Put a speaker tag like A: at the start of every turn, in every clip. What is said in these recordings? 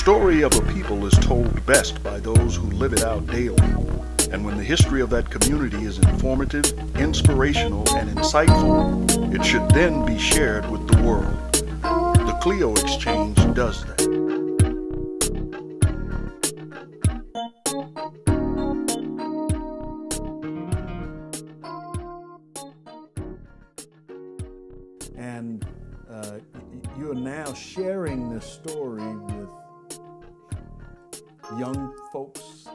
A: story of a people is told best by those who live it out daily. And when the history of that community is informative, inspirational, and insightful, it should then be shared with the world. The Clio Exchange does that.
B: And you're now sharing this story with young folks.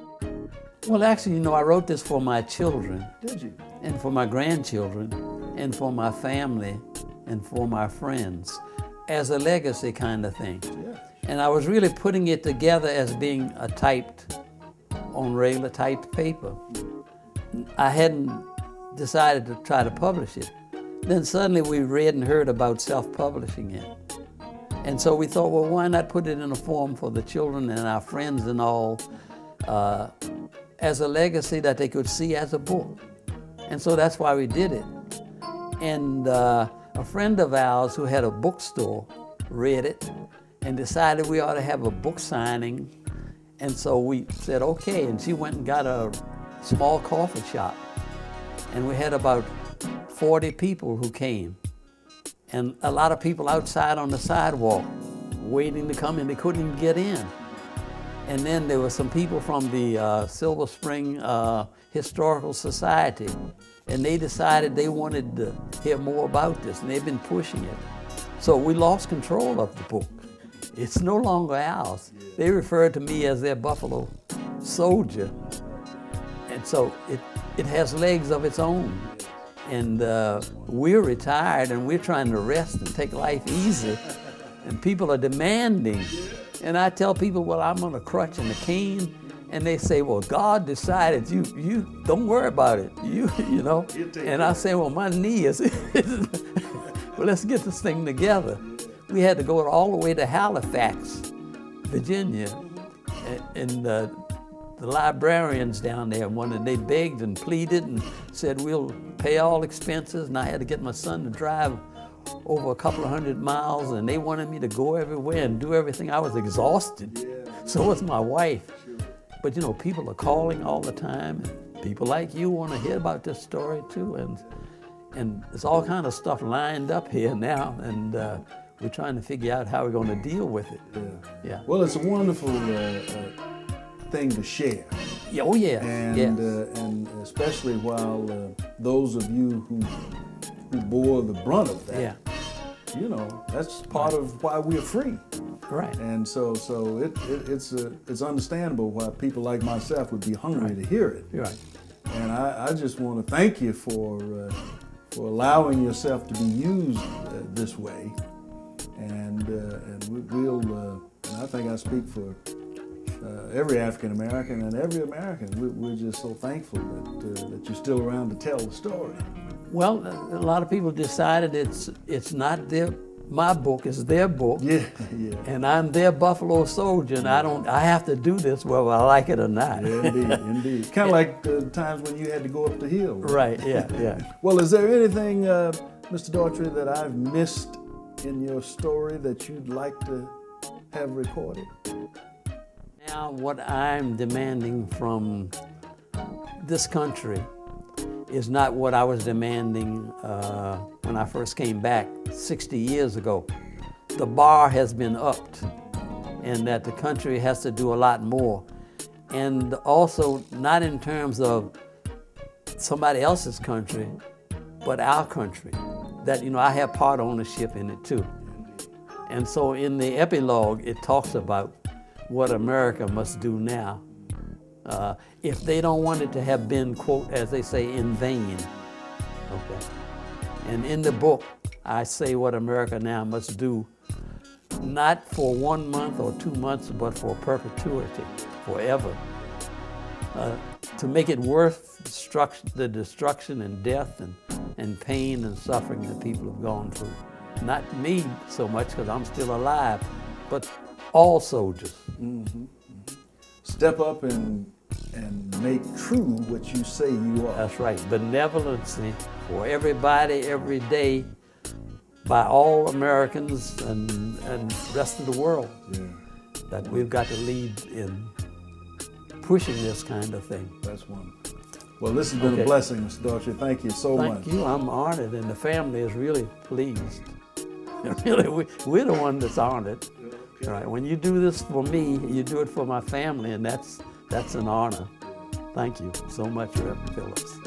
C: Well, actually, I wrote this for my children.
B: Did you?
C: And for my grandchildren, and for my family, and for my friends, as a legacy kind of thing.
B: Yeah.
C: And I was really putting it together as being a typed, on regular typed paper. I hadn't decided to try to publish it. Then suddenly we read and heard about self-publishing it. And so we thought, well, why not put it in a form for the children and our friends and all, as a legacy that they could see as a book. And so that's why we did it. And a friend of ours who had a bookstore read it and decided we ought to have a book signing. And so we said, okay, and she went and got a small coffee shop. And we had about 40 people who came. And a lot of people outside on the sidewalk waiting to come in. They couldn't even get in. And then there were some people from the Silver Spring Historical Society, and they decided they wanted to hear more about this, and they've been pushing it. So we lost control of the book. It's no longer ours. They refer to me as their Buffalo Soldier. And so it has legs of its own. And we're retired, and we're trying to rest and take life easy, and people are demanding. And I tell people, well, I'm on a crutch and a cane, and they say, well, God decided, you don't worry about it, you know. And I say, well, my knee is, well, let's get this thing together. We had to go all the way to Halifax, Virginia, and the librarians down there wanted, they begged and pleaded and said, we'll pay all expenses, and I had to get my son to drive over a couple of 100 miles, and they wanted me to go everywhere and do everything. I was exhausted. So was my wife. But people are calling all the time, and people like you want to hear about this story too, and there's all kind of stuff lined up here now, and we're trying to figure out how we're going to deal with it. Yeah.
B: Well, it's a wonderful thing to share.
C: Yeah, oh yeah.
B: And and especially while those of you who bore the brunt of that, that's part of why we're free.
C: Right.
B: And so it's understandable why people like myself would be hungry to hear it.
C: Right.
B: And I just want to thank you for allowing yourself to be used this way. And we'll and I think I speak for every African American and every American. We're just so thankful that you're still around to tell the story.
C: Well, a lot of people decided it's not my book, it's their book.
B: Yeah.
C: And I'm their Buffalo Soldier, and I have to do this whether I like it or not.
B: Yeah, indeed. Kind of like the times when you had to go up the hill.
C: Right, yeah.
B: Well, is there anything, Mr. Daugherty, that I've missed in your story that you'd like to have recorded?
C: Now, what I'm demanding from this country is not what I was demanding when I first came back 60 years ago. The bar has been upped, and that the country has to do a lot more. And also, not in terms of somebody else's country, but our country. That, I have part ownership in it too. And so in the epilogue, it talks about what America must do now. If they don't want it to have been, quote, as they say, in vain. Okay. And in the book, I say what America now must do, not for 1 month or 2 months, but for perpetuity, forever. To make it worth the destruction and death and pain and suffering that people have gone through. Not me so much, because I'm still alive, but all soldiers.
B: Mm-hmm. Step up and make true what you say you are.
C: That's right. Benevolency for everybody, every day, by all Americans and rest of the world.
B: Yeah.
C: that we've got to lead in pushing this kind of thing.
B: That's wonderful. Well, this has been a blessing, Mr. Daugherty. Thank you so much.
C: Thank you. I'm honored, and the family is really pleased. Really, we're the one that's honored. All right. When you do this for me, you do it for my family, and that's an honor. Thank you so much, Reverend Phillips.